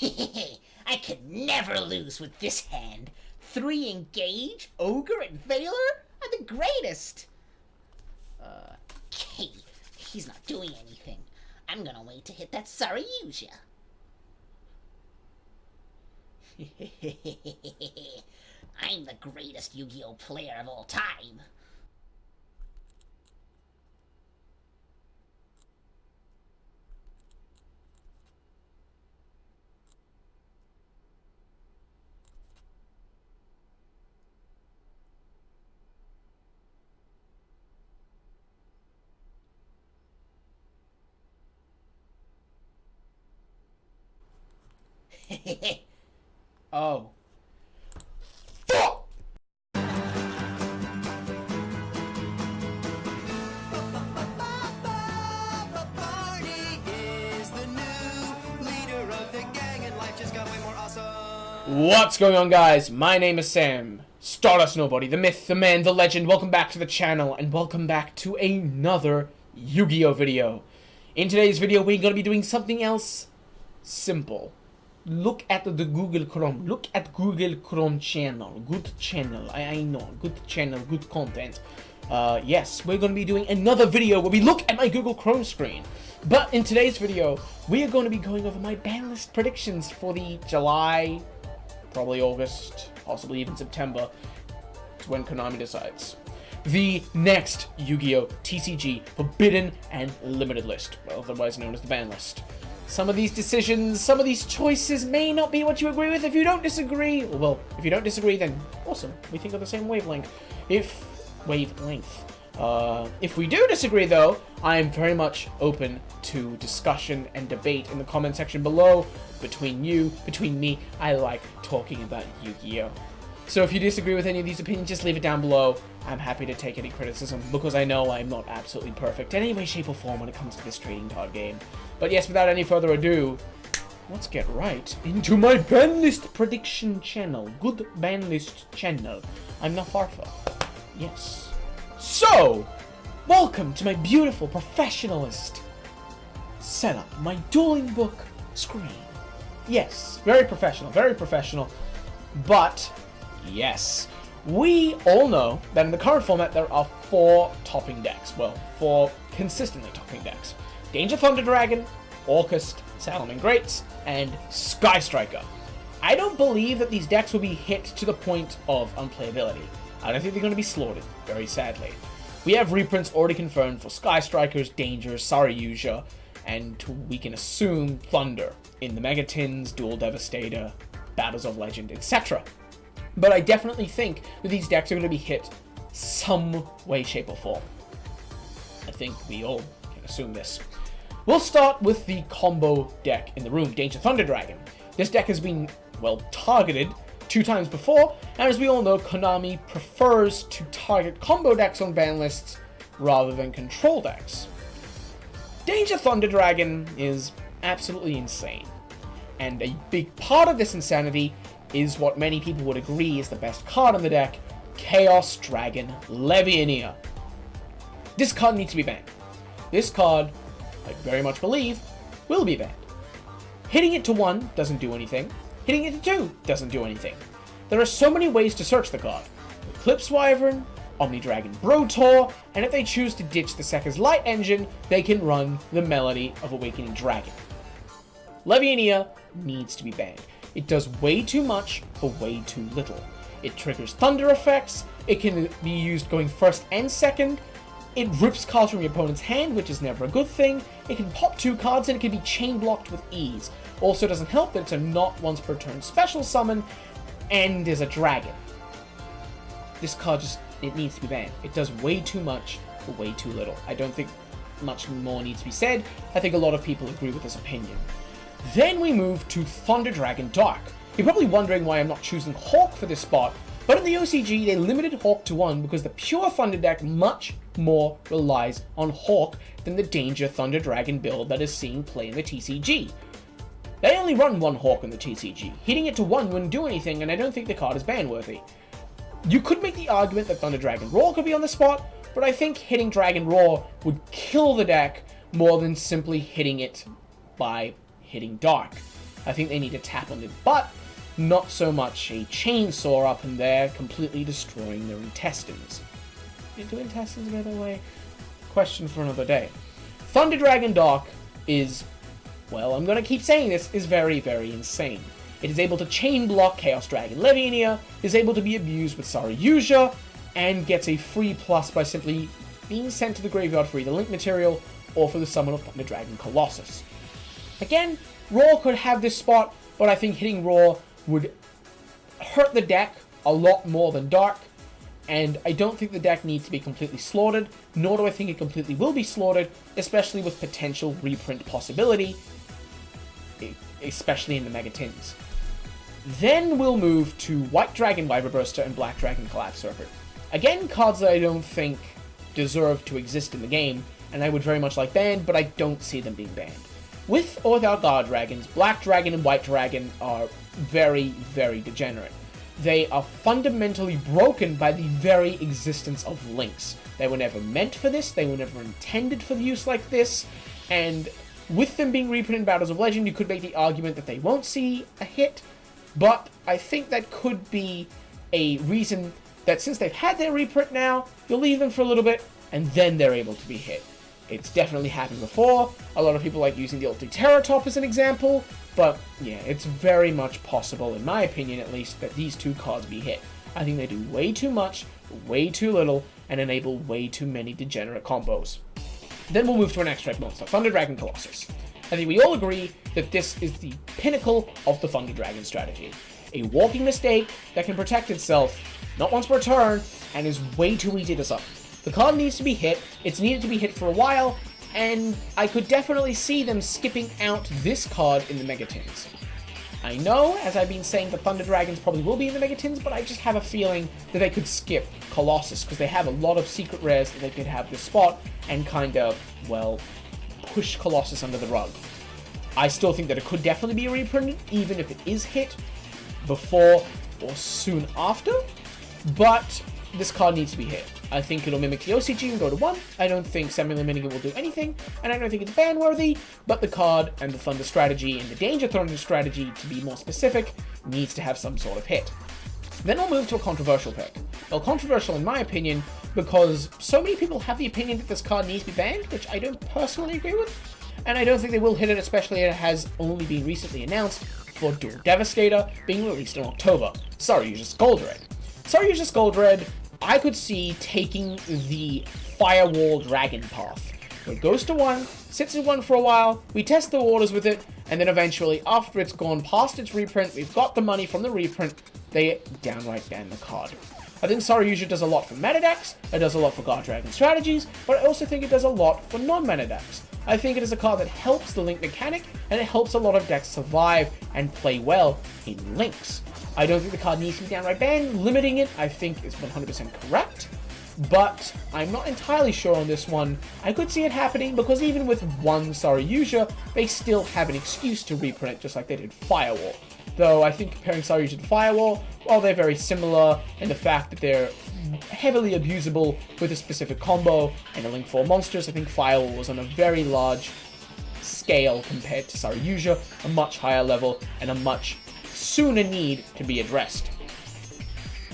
I could never lose with this hand. 3 engage, ogre, and veiler are the greatest. Okay, he's not doing anything. I'm gonna wait to hit that Saryuja. I'm the greatest Yu-Gi-Oh player of all time. Oh. Fuck! What's going on, guys? My name is Sam, Stardust Nobody, the myth, the man, the legend. Welcome back to the channel, and welcome back to another Yu-Gi-Oh video. In today's video, we're going to be doing something else simple. Look at the Google Chrome. Look at Google Chrome channel. Good channel. I know. Good channel. Good content. Yes, we're going to be doing another video where we look at my Google Chrome screen. But in today's video, we are going to be going over my Banlist predictions for the July, probably August, possibly even September. It's when Konami decides. The next Yu-Gi-Oh! TCG Forbidden and Limited List, well, otherwise known as the Banlist. Some of these decisions, some of these choices may not be what you agree with. If you don't disagree, well, if you don't disagree, then awesome. We think of the same wavelength. If we do disagree, though, I'm very much open to discussion and debate in the comment section below. Between you, between me, I like talking about Yu-Gi-Oh! So if you disagree with any of these opinions, just leave it down below. I'm happy to take any criticism, because I know I'm not absolutely perfect in any way, shape, or form when it comes to this trading card game. But yes, without any further ado, let's get right into my Banlist prediction channel. Good Banlist channel. I'm not Farfa. Yes. So, welcome to my beautiful professionalist setup. My dueling book screen. Yes, very professional, very professional. But, yes, we all know that in the current format there are 4 topping decks. Well, 4 consistently topping decks. Danger Thunder Dragon, Orcust, Salomon Greats, and Sky Striker. I don't believe that these decks will be hit to the point of unplayability. I don't think they're going to be slaughtered, very sadly. We have reprints already confirmed for Sky Strikers, Danger, Saryuja, and we can assume Thunder in the Megatins, Dual Devastator, Battles of Legend, etc. But I definitely think that these decks are going to be hit some way, shape, or form. I think we all can assume this. We'll start with the combo deck in the room, Danger Thunder Dragon. This deck has been, well, targeted 2 times before, and as we all know, Konami prefers to target combo decks on ban lists rather than control decks. Danger Thunder Dragon is absolutely insane, and a big part of this insanity is what many people would agree is the best card on the deck, Chaos Dragon Leviania. This card needs to be banned. This card, I very much believe, will be banned. Hitting it to 1 doesn't do anything. Hitting it to 2 doesn't do anything. There are so many ways to search the card. Eclipse Wyvern, Omni Dragon Brotor, and if they choose to ditch the Sekka's Light Engine, they can run the Melody of Awakening Dragon. Leviania needs to be banned. It does way too much for way too little. It triggers thunder effects, it can be used going first and second, it rips cards from your opponent's hand, which is never a good thing, it can pop 2 cards, and it can be chain blocked with ease. Also doesn't help that it's a not once per turn special summon, and is a dragon. This card it needs to be banned. It does way too much for way too little. I don't think much more needs to be said. I think a lot of people agree with this opinion. Then we move to Thunder Dragon Dark. You're probably wondering why I'm not choosing Hawk for this spot, but in the OCG they limited Hawk to 1 because the pure Thunder deck much more relies on Hawk than the Danger Thunder Dragon build that is seeing play in the TCG. They only run 1 Hawk in the TCG. Hitting it to 1 wouldn't do anything, and I don't think the card is ban-worthy. You could make the argument that Thunder Dragon Roar could be on the spot, but I think hitting Dragon Roar would kill the deck more than simply hitting it by hitting Dark. I think they need to tap on it, but not so much a chainsaw up in there completely destroying their intestines. Do intestines go the way? Question for another day. Thunder Dragon Dark is, well, I'm gonna keep saying this, is very, very insane. It is able to chain block Chaos Dragon Leviania, is able to be abused with Saryuja, and gets a free plus by simply being sent to the graveyard for either Link material or for the summon of Thunder Dragon Colossus. Again, Raw could have this spot, but I think hitting Raw would hurt the deck a lot more than Dark, and I don't think the deck needs to be completely slaughtered, nor do I think it completely will be slaughtered, especially with potential reprint possibility, especially in the Mega Tins. Then we'll move to White Dragon Wyverburster and Black Dragon Collapse Circuit. Again, cards that I don't think deserve to exist in the game, and I would very much like banned, but I don't see them being banned. With or without God Dragons, Black Dragon and White Dragon are very, very degenerate. They are fundamentally broken by the very existence of links. They were never meant for this, they were never intended for use like this, and with them being reprinted in Battles of Legend, you could make the argument that they won't see a hit, but I think that could be a reason that since they've had their reprint now, you'll leave them for a little bit, and then they're able to be hit. It's definitely happened before. A lot of people like using the Ulti Teratop as an example, but yeah, it's very much possible, in my opinion at least, that these two cards be hit. I think they do way too much, way too little, and enable way too many degenerate combos. Then we'll move to an extract monster, Thunder Dragon Colossus. I think we all agree that this is the pinnacle of the Thunder Dragon strategy. A walking mistake that can protect itself, not once per turn, and is way too easy to summon. The card needs to be hit, it's needed to be hit for a while, and I could definitely see them skipping out this card in the Mega Tins. I know, as I've been saying, the Thunder Dragons probably will be in the Mega Tins, but I just have a feeling that they could skip Colossus, because they have a lot of secret rares that they could have this spot, and kind of, well, push Colossus under the rug. I still think that it could definitely be reprinted, even if it is hit before or soon after, but this card needs to be hit. I think it'll mimic the OCG and go to 1. I don't think semi-limiting it will do anything, and I don't think it's ban-worthy, but the card and the Thunder strategy and the Danger Thunder strategy, to be more specific, needs to have some sort of hit. Then I'll move to a controversial pick. Well, controversial in my opinion, because so many people have the opinion that this card needs to be banned, which I don't personally agree with, and I don't think they will hit it, especially as it has only been recently announced for Dual Devastator being released in October. Saryuja's Gold Red. Saryuja's Gold Red, I could see taking the Firewall Dragon path. It goes to 1, sits at 1 for a while, we test the waters with it, and then eventually, after it's gone past its reprint, we've got the money from the reprint, they downright ban the card. I think Saryuja does a lot for meta decks, it does a lot for God Dragon strategies, but I also think it does a lot for non-meta decks. I think it is a card that helps the Link mechanic, and it helps a lot of decks survive and play well in Links. I don't think the card needs to be downright banned. Limiting it, I think, is 100% correct, but I'm not entirely sure on this one. I could see it happening, because even with one Saryuja, they still have an excuse to reprint it, just like they did Firewall. Though I think comparing Saryuja to Firewall, while they're very similar in the fact that they're heavily abusable with a specific combo and a Link 4 monsters, I think Firewall was on a very large scale compared to Saryuja, a much higher level, and a much sooner need to be addressed.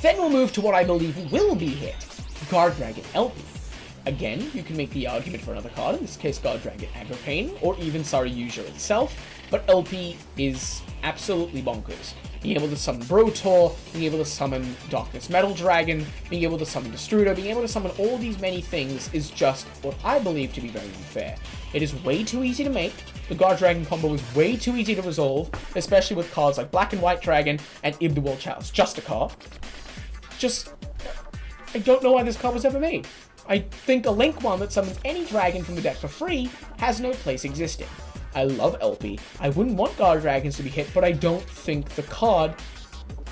Then we'll move to what I believe will be hit, Guard Dragon LP. Again, you can make the argument for another card, in this case Guard Dragon Agripane, or even Saryuja itself, but LP is absolutely bonkers. Being able to summon Brotor, being able to summon Darkness Metal Dragon, being able to summon Destruder, being able to summon all these many things is just what I believe to be very unfair. It is way too easy to make, the Guard Dragon combo is way too easy to resolve, especially with cards like Black and White Dragon and Ibn Chalice Justicar. I don't know why this card was ever made. I think a Link one that summons any dragon from the deck for free has no place existing. I love LP. I wouldn't want Guard Dragons to be hit, but I don't think the card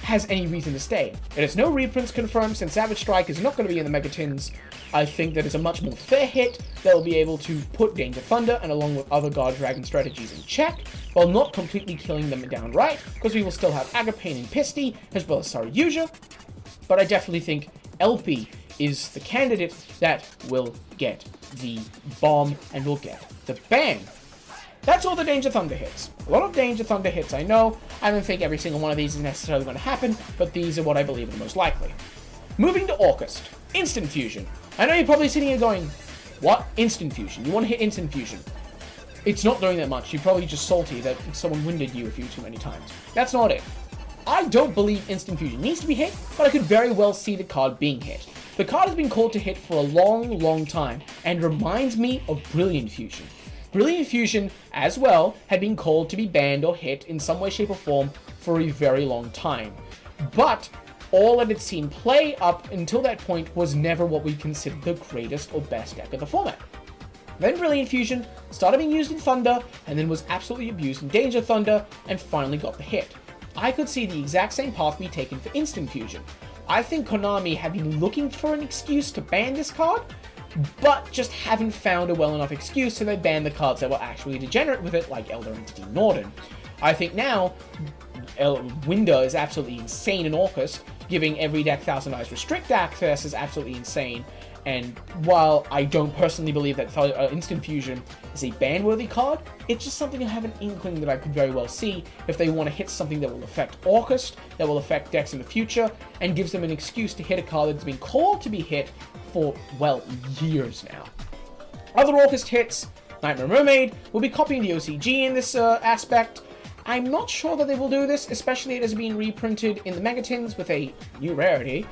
has any reason to stay. It has no reprints confirmed since Savage Strike is not going to be in the Mega Tins. I think that it's a much more fair hit that will be able to put Danger Thunder and along with other Guard Dragon strategies in check, while not completely killing them downright, because we will still have Agripane and Pisty, as well as Saryuja, but I definitely think LP is the candidate that will get the bomb and will get the ban. That's all the Danger Thunder hits. A lot of Danger Thunder hits, I know. I don't think every single one of these is necessarily going to happen, but these are what I believe are the most likely. Moving to August. Instant Fusion. I know you're probably sitting here going, what? Instant Fusion? You want to hit Instant Fusion? It's not doing that much. You're probably just salty that someone winded you a few too many times. That's not it. I don't believe Instant Fusion needs to be hit, but I could very well see the card being hit. The card has been called to hit for a long, long time, and reminds me of Brilliant Fusion. Brilliant Fusion, as well, had been called to be banned or hit in some way, shape, or form for a very long time. But all that had seen play up until that point was never what we considered the greatest or best deck of the format. Then Brilliant Fusion started being used in Thunder, and then was absolutely abused in Danger Thunder, and finally got the hit. I could see the exact same path be taken for Instant Fusion. I think Konami had been looking for an excuse to ban this card, but just haven't found a well enough excuse, so they banned the cards that were actually degenerate with it, like Elder Entity Norden. I think now, Winder is absolutely insane in August, giving every deck 1000 Eyes Restrict access is absolutely insane, and while I don't personally believe that Instant Fusion is a ban-worthy card, it's just something I have an inkling that I could very well see if they want to hit something that will affect August, that will affect decks in the future, and gives them an excuse to hit a card that's been called to be hit for, well, years now. Other August hits, Nightmare Mermaid will be copying the OCG in this aspect. I'm not sure that they will do this, especially it has been reprinted in the Megatins with a new rarity.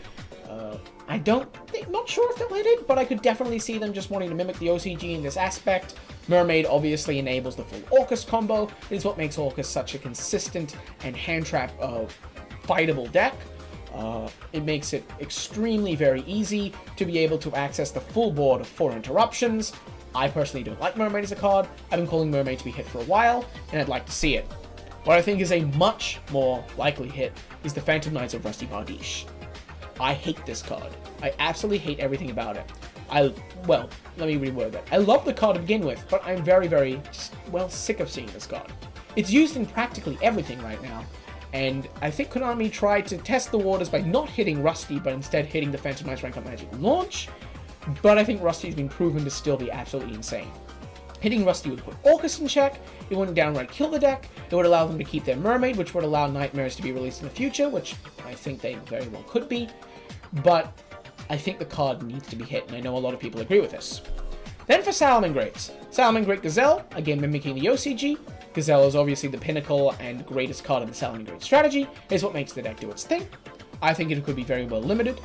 Not sure if they'll hit it, but I could definitely see them just wanting to mimic the OCG in this aspect. Mermaid obviously enables the full Orcus combo. It is what makes Orcus such a consistent and hand trap fightable deck. It makes it extremely very easy to be able to access the full board of 4 interruptions. I personally don't like Mermaid as a card. I've been calling Mermaid to be hit for a while, and I'd like to see it. What I think is a much more likely hit is the Phantom Knights of Rusty Bardiche. I hate this card. I absolutely hate everything about it. Well, let me reword that. I love the card to begin with, but I'm very, very, sick of seeing this card. It's used in practically everything right now, and I think Konami tried to test the waters by not hitting Rusty, but instead hitting the Phantom Knights Rank Up Magic launch, but I think Rusty's been proven to still be absolutely insane. Hitting Rusty would put Orcus in check, it wouldn't downright kill the deck, it would allow them to keep their Mermaid, which would allow Nightmares to be released in the future, which I think they very well could be, but I think the card needs to be hit, and I know a lot of people agree with this. Then for Salamangreats. Salamangreat Gazelle, again mimicking the OCG. Gazelle is obviously the pinnacle and greatest card in the Salamangreat strategy, is what makes the deck do its thing. I think it could be very well limited.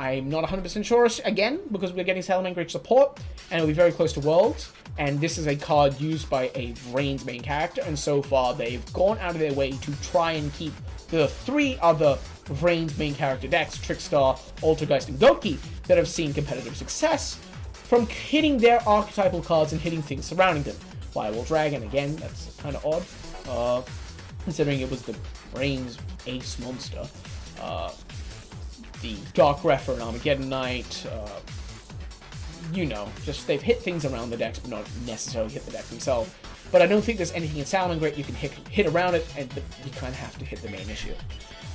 I'm not 100% sure, again, because we're getting Salamangreat support, and it'll be very close to Worlds, and this is a card used by a Vrain's main character, and so far they've gone out of their way to try and keep the 3 other Vrain's main character decks, Trickstar, Altergeist, and Goki, that have seen competitive success, from hitting their archetypal cards and hitting things surrounding them. Firewall Dragon, again, that's kind of odd, considering it was the Vrain's ace monster. The Dark Refer and Armageddon Knight, just they've hit things around the decks, but not necessarily hit the deck themselves. But I don't think there's anything in Salamangreat you can hit around it, and you kind of have to hit the main issue.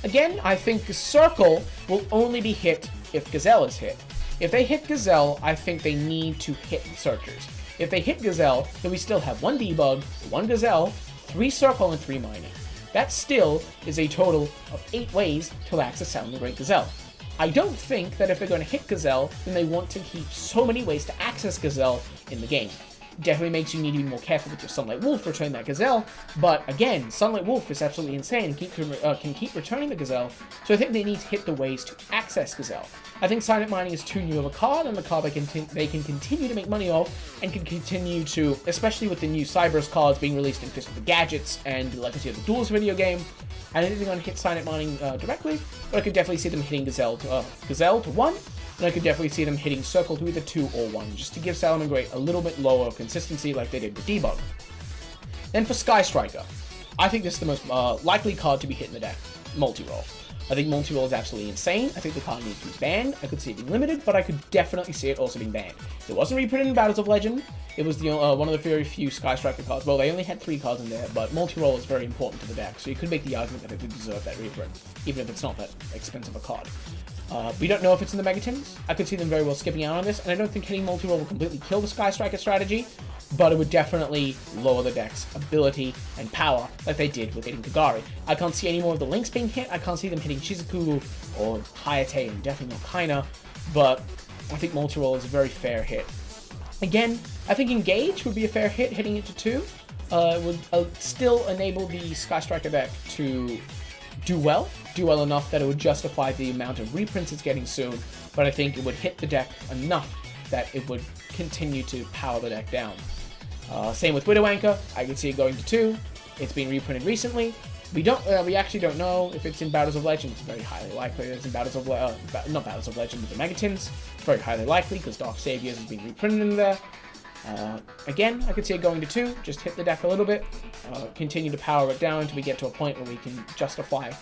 Again, I think Circle will only be hit if Gazelle is hit. If they hit Gazelle, I think they need to hit Searchers. If they hit Gazelle, then we still have 1 Debug, 1 Gazelle, 3 Circle, and 3 Mining. That still is a total of 8 ways to access Salamangreat Gazelle. I don't think that if they're going to hit Gazelle, then they want to keep so many ways to access Gazelle in the game. Definitely makes you need to be more careful with your Sunlight Wolf returning that Gazelle, but again, Sunlight Wolf is absolutely insane and can keep returning the Gazelle, so I think they need to hit the ways to access Gazelle. I think Silent Mining is too new of a card, and the card they can continue to make money off, and can continue to, especially with the new Cyberus cards being released in Fist of the Gadgets and the Legacy of the Duels video game. I don't think they're going to hit Silent Mining directly, but I could definitely see them hitting Gazelle to 1, and I could definitely see them hitting Circle to either 2 or 1, just to give Salamangreat a little bit lower consistency like they did with Debug. Then for Sky Striker, I think this is the most likely card to be hit in the deck, Multi-Roll. I think Multi-Roll is absolutely insane. I think the card needs to be banned. I could see it being limited, but I could definitely see it also being banned. It wasn't reprinted in Battles of Legend. It was the one of the very few Sky Striker cards. Well, they only had 3 cards in there, but Multi-Roll is very important to the deck, so you could make the argument that it would deserve that reprint, even if it's not that expensive a card. We don't know if it's in the Megatins. I could see them very well skipping out on this, and I don't think hitting Multi-Roll will completely kill the Sky Striker strategy, but it would definitely lower the deck's ability and power like they did with hitting Kagari. I can't see any more of the links being hit. I can't see them hitting Shizuku or Hayate, and definitely not Kaina, but I think multi-roll is a very fair hit. Again, I think Engage would be a fair hit, hitting it to 2. It would still enable the Sky Striker deck to do well enough that it would justify the amount of reprints it's getting soon, but I think it would hit the deck enough that it would continue to power the deck down. Same with Widow Anchor. I could see it going to 2. It's been reprinted recently. We actually don't know if it's in Battles of Legend. It's very highly likely it's in Battles of not Battles of Legend, but the Megatins. It's very highly likely because Dark Saviors has been reprinted in there. Again, I could see it going to 2. Just hit the deck a little bit. Continue to power it down until we get to a point where we can justify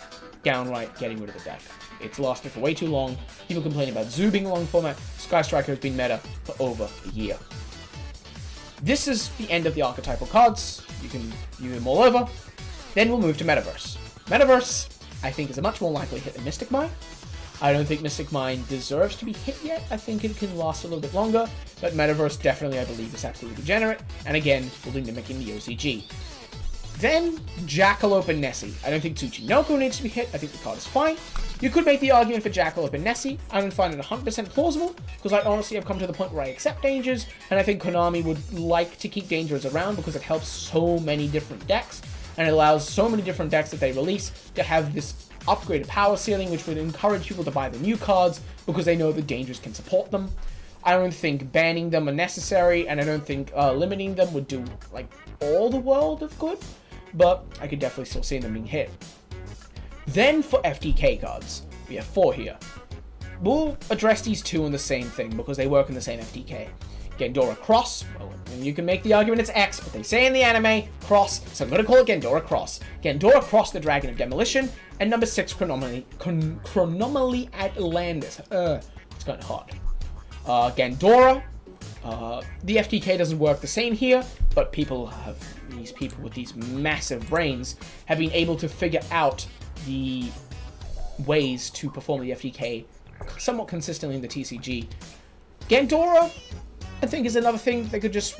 downright getting rid of the deck. It's lasted for way too long. People complain about Zoo being a long format. Sky Striker has been meta for over a year. This is the end of the archetypal cards. You can view them all over. Then we'll move to Metaverse. Metaverse, I think, is a much more likely hit than Mystic Mine. I don't think Mystic Mine deserves to be hit yet. I think it can last a little bit longer, but Metaverse definitely, I believe, is absolutely degenerate, and again, will be mimicking the OCG. Then, Jackalope and Nessie. I don't think Tsuchinoko needs to be hit. I think the card is fine. You could make the argument for Jackalope and Nessie. I don't find it 100% plausible, because I honestly have come to the point where I accept dangers, and I think Konami would like to keep dangers around because it helps so many different decks, and it allows so many different decks that they release to have this upgraded power ceiling, which would encourage people to buy the new cards because they know the dangers can support them. I don't think banning them are necessary, and I don't think limiting them would do like all the world of good, but I could definitely still see them being hit. Then for FTK cards, we have 4 here. We'll address these 2 in the same thing because they work in the same FTK. Gendora Cross, well, and you can make the argument it's X, but they say in the anime, Cross, so I'm going to call it Gendora Cross. Gendora Cross, the Dragon of Demolition, and number 6, Chronomaly Atlantis. It's kind of hard. Gendora, the FTK doesn't work the same here, but people with these massive brains have been able to figure out the ways to perform the FTK somewhat consistently in the TCG. Gendora, I think, is another thing they could just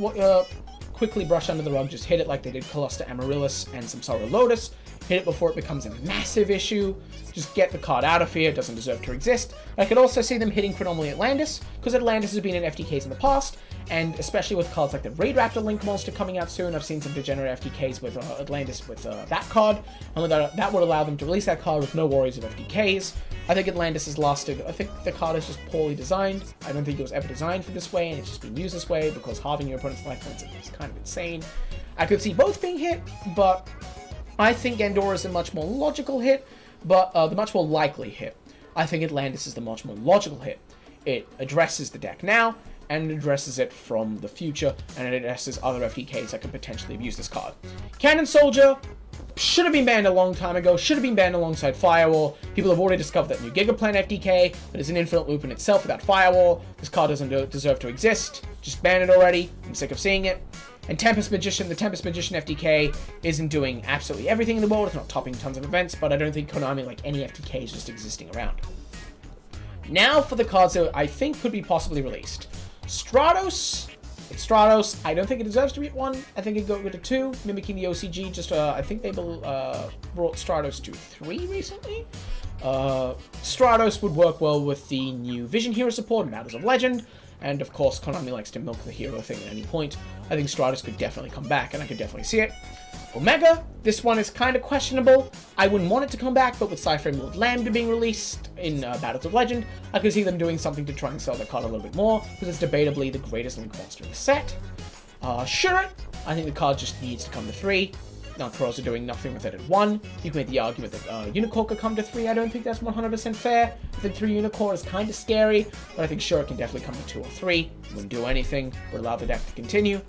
quickly brush under the rug, just hit it like they did Coluster Amaryllis and Samsara Lotus, hit it before it becomes a massive issue, just get the card out of here, it doesn't deserve to exist. I could also see them hitting Chronomaly Atlantis, because Atlantis has been in FTKs in the past, and especially with cards like the Raid Raptor Link Monster coming out soon, I've seen some degenerate FTKs with Atlantis with that card, and that would allow them to release that card with no worries of FTKs. I think Atlantis has lasted. I think the card is just poorly designed. I don't think it was ever designed for this way, and it's just been used this way because halving your opponent's life points is kind of insane. I could see both being hit, but I think Gendora is a much more logical hit, but the much more likely hit. I think Atlantis is the much more logical hit. It addresses the deck now, and it addresses it from the future, and it addresses other FTKs that could potentially abuse this card. Cannon Soldier should have been banned a long time ago, should have been banned alongside Firewall. People have already discovered that new Gigaplan FTK, but it's an infinite loop in itself without Firewall. This card doesn't deserve to exist. Just ban it already. I'm sick of seeing it. And Tempest Magician, the Tempest Magician FTK isn't doing absolutely everything in the world. It's not topping tons of events, but I don't think Konami, like any FTK, is just existing around. Now for the cards that I think could be possibly released. Stratos. It's Stratos. I don't think it deserves to be at 1. I think it'd go to 2, mimicking the OCG. Just, I think they brought Stratos to 3 recently. Stratos would work well with the new Vision Hero support in Battles of Legend. And of course, Konami likes to milk the hero thing at any point. I think Stratos could definitely come back, and I could definitely see it. Omega, this one is kind of questionable. I wouldn't want it to come back, but with Cypher Lord Lambda being released in Battles of Legend, I could see them doing something to try and sell the card a little bit more, because it's debatably the greatest Link monster in the set. Sure, I think the card just needs to come to 3. Now Pros are doing nothing with it at 1. You can make the argument that Unicorn could come to 3. I don't think that's 100% fair. I think 3 Unicorn is kind of scary, but I think sure it can definitely come to 2 or 3. Wouldn't do anything, would allow the deck to continue.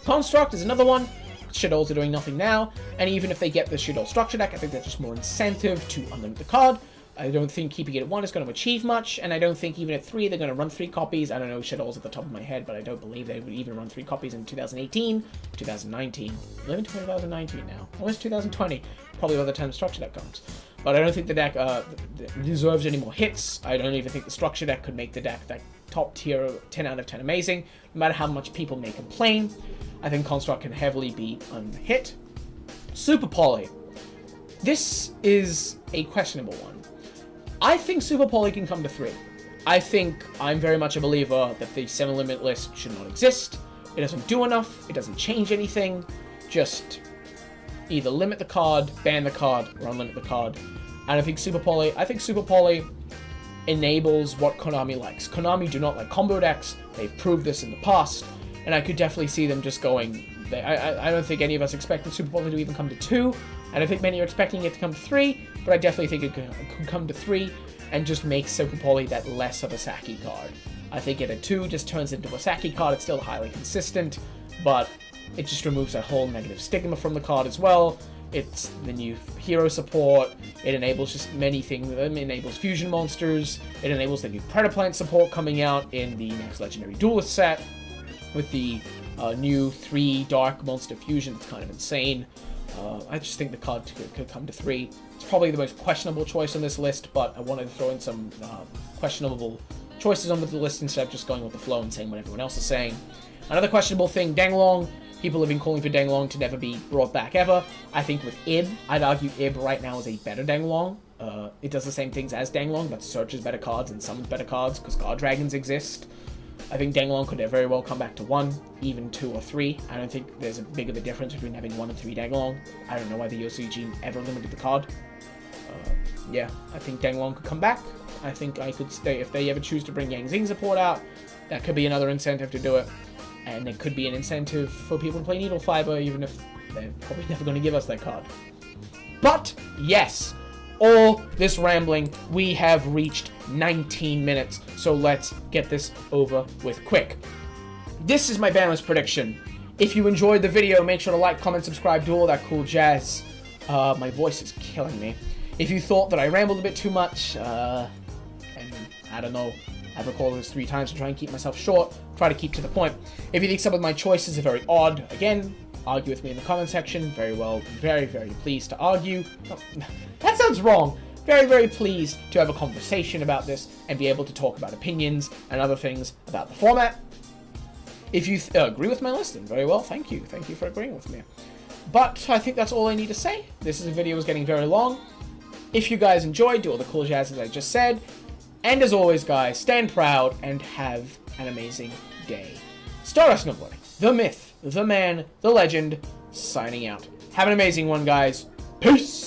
Construct is another one. Shadows are doing nothing now, and even if they get the Shadow structure deck, I think that's just more incentive to unlimit the card. I don't think keeping it at 1 is going to achieve much, and I don't think even at 3 they're going to run 3 copies. I don't know Shadows at the top of my head, but I don't believe they would even run 3 copies in 2018, 2019. We live in 2019 now. Almost 2020, probably by the time the structure deck comes. But I don't think the deck deserves any more hits. I don't even think the structure deck could make the deck that top tier, 10 out of 10 amazing, no matter how much people may complain. I think Construct can heavily be unhit. Super Poly. This is a questionable one. I think Super Poly can come to 3. I think I'm very much a believer that the 7-limit list should not exist. It doesn't do enough, it doesn't change anything, just either limit the card, ban the card, or unlimit the card. And I think Super Poly enables what Konami likes. Konami do not like combo decks, they've proved this in the past, and I could definitely see them just going... I don't think any of us expected Super Poly to even come to 2, and I think many are expecting it to come to 3, but I definitely think it could come to 3, and just make Super Poly that less of a Saki card. I think it at 2 just turns into a Saki card. It's still highly consistent, but it just removes that whole negative stigma from the card as well. It's the new hero support. It enables just many things. It enables fusion monsters. It enables the new Predaplant support coming out in the next Legendary Duelist set with the new 3 Dark Monster Fusion. It's kind of insane. I just think the card could come to 3. It's probably the most questionable choice on this list, but I wanted to throw in some questionable choices on the list instead of just going with the flow and saying what everyone else is saying. Another questionable thing, Danglong. People have been calling for Danglong to never be brought back ever. I think with Ib, I'd argue Ib right now is a better Danglong. It does the same things as Danglong, but searches better cards and summons better cards because Guard Dragons exist. I think Danglong could very well come back to 1, even 2 or 3. I don't think there's a big of a difference between having 1 and 3 Danglong. I don't know why the OCG ever limited the card. Yeah, I think Danglong could come back. I think I could stay if they ever choose to bring Yang Zing support out. That could be another incentive to do it. And it could be an incentive for people to play Needle Fiber, even if they're probably never going to give us that card. But, yes, all this rambling, we have reached 19 minutes, so let's get this over with quick. This is my Banlist prediction. If you enjoyed the video, make sure to like, comment, subscribe, do all that cool jazz. My voice is killing me. If you thought that I rambled a bit too much, and I don't know, I've recorded this 3 times to try and keep myself short, try to keep to the point. If you think some of my choices are very odd, again, argue with me in the comment section. Very well, very, very pleased to argue. Oh, that sounds wrong. Very, very pleased to have a conversation about this and be able to talk about opinions and other things about the format. If you agree with my list, then very well, thank you. Thank you for agreeing with me. But I think that's all I need to say. This video is getting very long. If you guys enjoyed, do all the cool jazz as I just said. And as always, guys, stand proud and have an amazing day. Stardust Nobody, the myth, the man, the legend, signing out. Have an amazing one, guys. Peace!